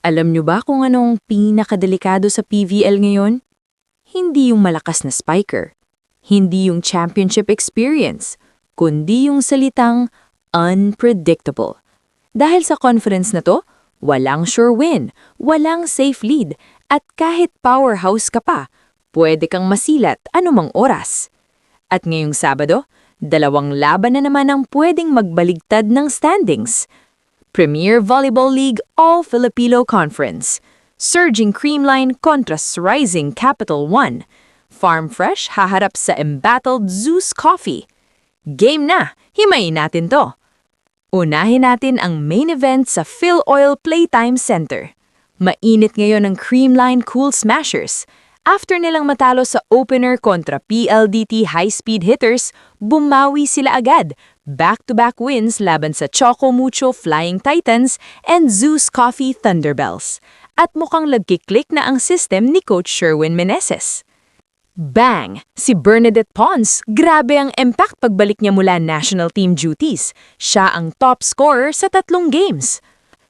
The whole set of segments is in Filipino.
Alam nyo ba kung anong pinakadelikado sa PVL ngayon? Hindi yung malakas na spiker, hindi yung championship experience, kundi yung salitang unpredictable. Dahil sa conference na to, walang sure win, walang safe lead, at kahit powerhouse ka pa, pwede kang masilat anumang oras. At ngayong Sabado, dalawang laban na naman ang pwedeng magbaligtad ng standings. Premier Volleyball League All-Filipino Conference, Surging Creamline kontra Rising Capital One, Farm Fresh haharap sa embattled Zeus Coffee. Game na! Himayin natin to! Unahin natin ang main event sa Phil Oil Playtime Center. Mainit ngayon ang Creamline Cool Smashers. After nilang matalo sa opener kontra PLDT High-Speed Hitters, bumawi sila agad. Back-to-back wins laban sa Choco Mucho Flying Titans and Zeus Coffee Thunderbells. At mukhang nagkiklik na ang system ni Coach Sherwin Meneses. Bang! Si Bernadette Pons, grabe ang impact pagbalik niya mula national team duties. Siya ang top scorer sa 3 games.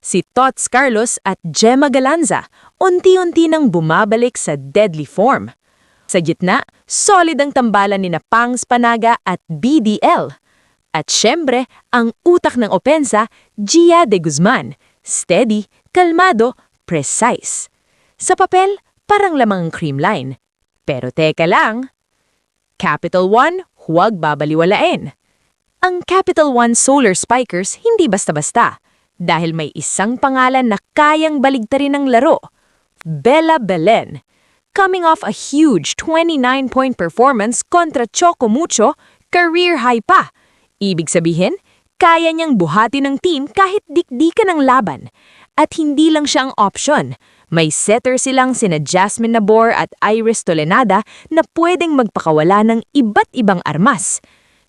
Si Tots Carlos at Gemma Galanza, unti-unti nang bumabalik sa deadly form. Sa gitna, solid ang tambalan ni Pangs Panaga at BDL. At syempre, ang utak ng opensa, Gia de Guzman. Steady, kalmado, precise. Sa papel, parang lamang ang creamline. Pero teka lang, Capital One, huwag babaliwalain. Ang Capital One Solar Spikers hindi basta-basta dahil may isang pangalan na kayang baligtarin ang laro. Bella Belen. Coming off a huge 29-point performance kontra Choco Mucho, career high pa. Ibig sabihin, kaya niyang buhatin ng team kahit dikdikan ng laban. At hindi lang siya ang option. May setter silang sina Jasmine Nabor at Iris Tolenada na pwedeng magpakawala ng iba't ibang armas.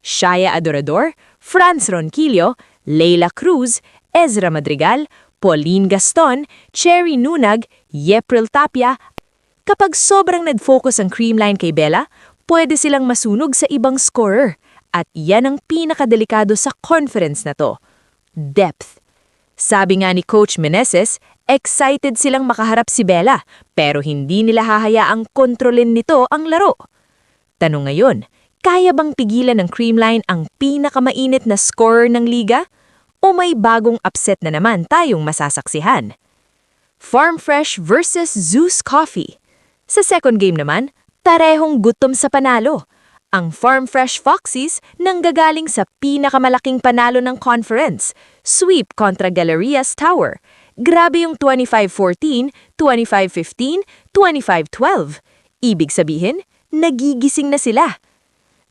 Shaya Adorador, Franz Ronquillo, Leila Cruz, Ezra Madrigal, Pauline Gaston, Cherry Nunag, Yepril Tapia. Kapag sobrang nag-focus ang creamline kay Bella, pwede silang masunog sa ibang scorer. At yan ang pinakadelikado sa conference na to. Depth. Sabi nga ni Coach Meneses, excited silang makaharap si Bella, pero hindi nila hahayaang kontrolin nito ang laro. Tanong ngayon, kaya bang pigilan ng creamline ang pinakamainit na scorer ng liga? O may bagong upset na naman tayong masasaksihan? Farm Fresh versus Zeus Coffee. Sa second game naman, parehong gutom sa panalo. Ang Farm Fresh Foxies nanggagaling sa pinakamalaking panalo ng conference, sweep kontra Galerias Tower. Grabe yung 25-14, 25-15, 25-12. Ibig sabihin, nagigising na sila.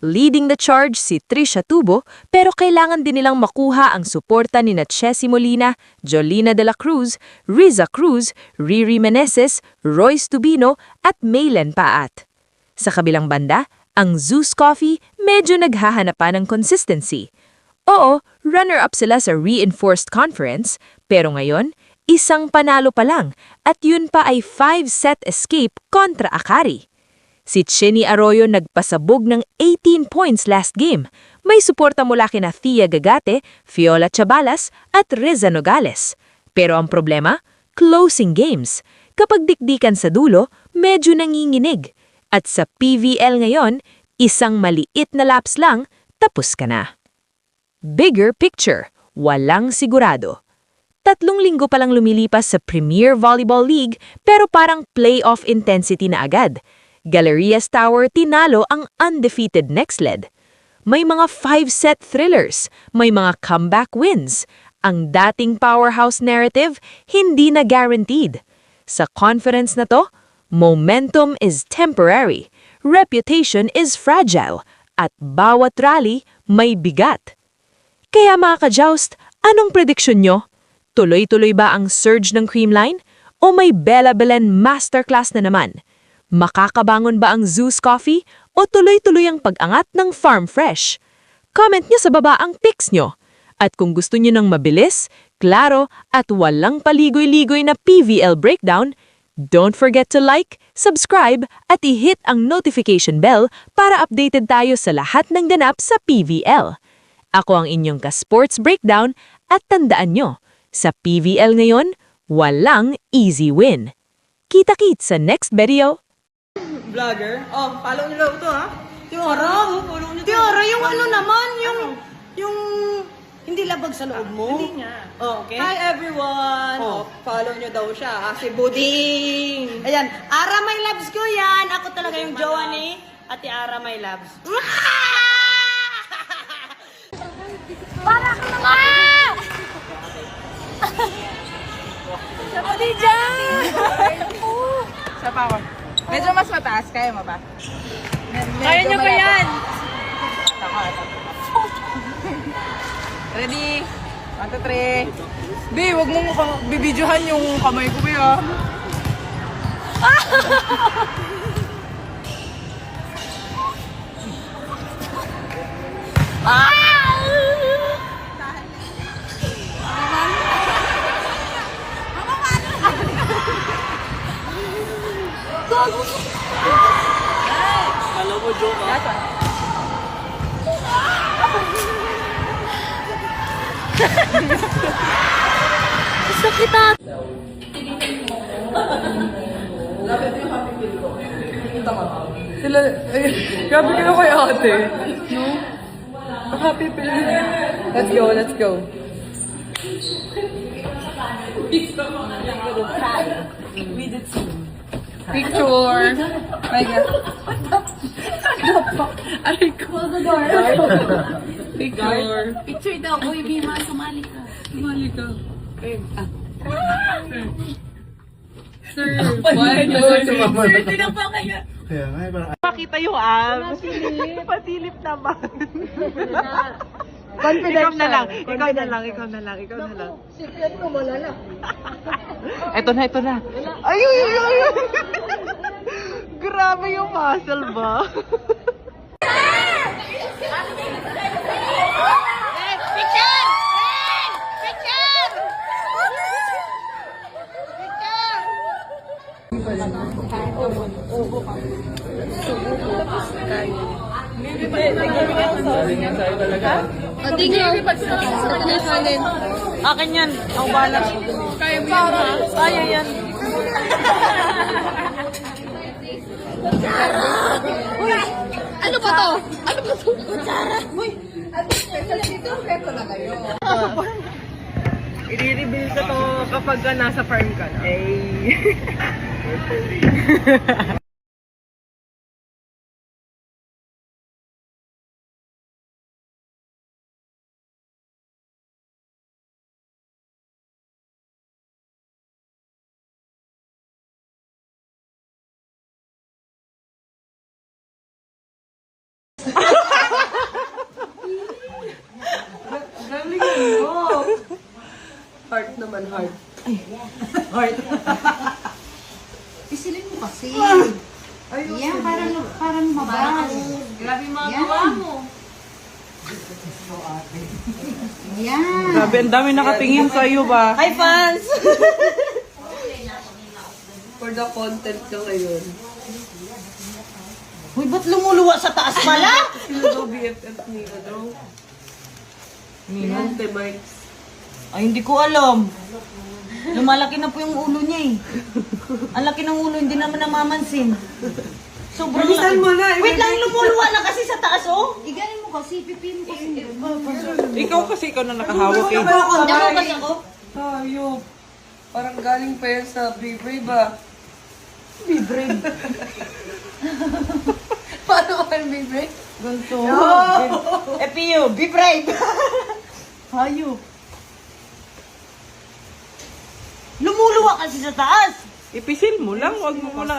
Leading the charge si Trisha Tubo, pero kailangan din nilang makuha ang suporta ni Chessy Molina, Jolina de la Cruz, Riza Cruz, Riri Meneses, Royce Tubino at Maylen Paat. Sa kabilang banda, ang Zeus Coffee medyo naghahanapan ng consistency. Oo, runner-up sila sa reinforced conference, pero ngayon, isang panalo pa lang at yun pa ay 5-set escape kontra Akari. Si Chinny Arroyo nagpasabog ng 18 points last game. May suporta mula kina Thea Gagate, Fiola Chabalas at Reza Nogales. Pero ang problema, closing games. Kapag dikdikan sa dulo, medyo nanginginig. At sa PVL ngayon, isang maliit na laps lang, tapos ka na. Bigger picture, walang sigurado. 3 linggo pa lang lumilipas sa Premier Volleyball League pero parang playoff intensity na agad. Galerias Tower tinalo ang undefeated Nextled. May mga 5-set thrillers, may mga comeback wins. Ang dating powerhouse narrative hindi na guaranteed. Sa conference na to, momentum is temporary, reputation is fragile, at bawat rally may bigat. Kaya mga ka-joust, anong prediksyon nyo? Tuloy-tuloy ba ang surge ng creamline? O may Bella Belen masterclass na naman? Makakabangon ba ang Zeus Coffee? O tuloy-tuloy ang pag-angat ng Farm Fresh? Comment nyo sa baba ang picks nyo. At kung gusto nyo ng mabilis, klaro at walang paligoy-ligoy na PVL breakdown, don't forget to like, subscribe at i-hit ang notification bell para updated tayo sa lahat ng ganap sa PVL. Ako ang inyong ka-sports breakdown at tandaan nyo, sa PVL ngayon, walang easy win. Kita-kits sa next video! Vlogger? Oh, follow nyo daw ito ha. Tiara, follow nyo Tiara, yung ano naman, yung hindi labag sa loob mo. Hindi nga. Oh, okay. Hi everyone. Oh, follow nyo daw siya. Si Buding. Ayan, Ara My Loves ko yan. Ako talaga yung jowa ni Ate Ara My Loves. Para ka naman! Sabi dyan! Isa pa ako. Medyo mas mataas. Kaya mo ba? Kaya niyo ba yan? Ready? 1, 2, 3. Bi, wag mong bibidyohan yung kamay ko, Bi, ah. Sakitan! Sila, grabe ka na kay ate. No? Happy pill. Let's go, let's go. Picture. My God. Aray ko. Picture. Picture daw, uy, Bima, sumali ka. Sumali ka. Sir, why do you Kaya nga, parang Pakita yung abs. Pasilip naman. Ikaw na lang. Secret ko, malala. Ito na. Ay. Grabe yung muscle ba? Akin yan. Ako bala. Kaya mo yan. Kaya yan. Ano ba to? Ano ba to? Kutsara! Uy! I-reveal ko to kapag nasa farm ka na. Galing mo. Heart naman, heart. Heart. Pisilin mo kasi. Yan, parang mabas. Grabe mga gawa mo. Yan. Grabe, ang dami nakatingin sa iyo ba? Hi, fans! For the content ka ngayon. Uy, ba't lumuluwa sa taas pala? Sino daw BFF ni Ante Mikes? Ay, hindi ko alam. Lumalaki na po yung ulo niya eh. Ang laki ng ulo, hindi naman namamansin. Sobrang Bilisan mo na, Wait lang, lumuluwa na kasi sa taas, oh. Iganin mo kasi, pipin mo kasi. Ikaw kasi ikaw na nakahawak eh. Damo kasi ako. Hayop. Parang galing pa yan sa Be Brave ba? Be brave. Paano ka be brave? Ganto. Epiyo, be brave. Hayop. Lumuluwa kasi sa taas. Ipisil mo lang, wag mo muna